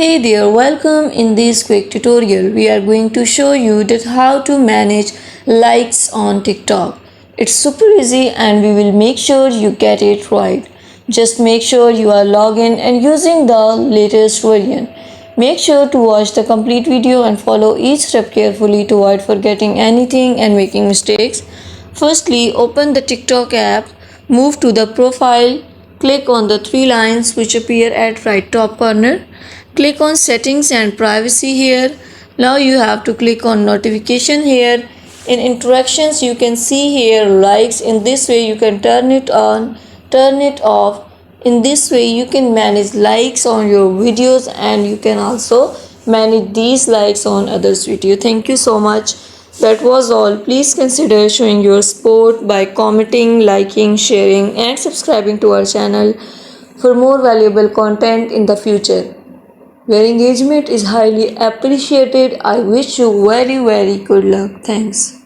Hey there, welcome. In this quick tutorial, we are going to show you that how to manage likes on TikTok. It's super easy and we will make sure you get it right. Just make sure you are logged in and using the latest version. Make sure to watch the complete video and follow each step carefully to avoid forgetting anything and making mistakes. Firstly, open the TikTok app, move to the profile, click on the three lines which appear at right top corner. Click on settings and privacy here. Now you have to click on notification here. In interactions you can see here likes. In this way you can turn it on, turn it off. In this way you can manage likes on your videos and you can also manage these likes on others video. Thank you so much. That was all. Please consider showing your support by commenting, liking, sharing and subscribing to our channel for more valuable content in the future. Your engagement is highly appreciated. I wish you very good luck. Thanks.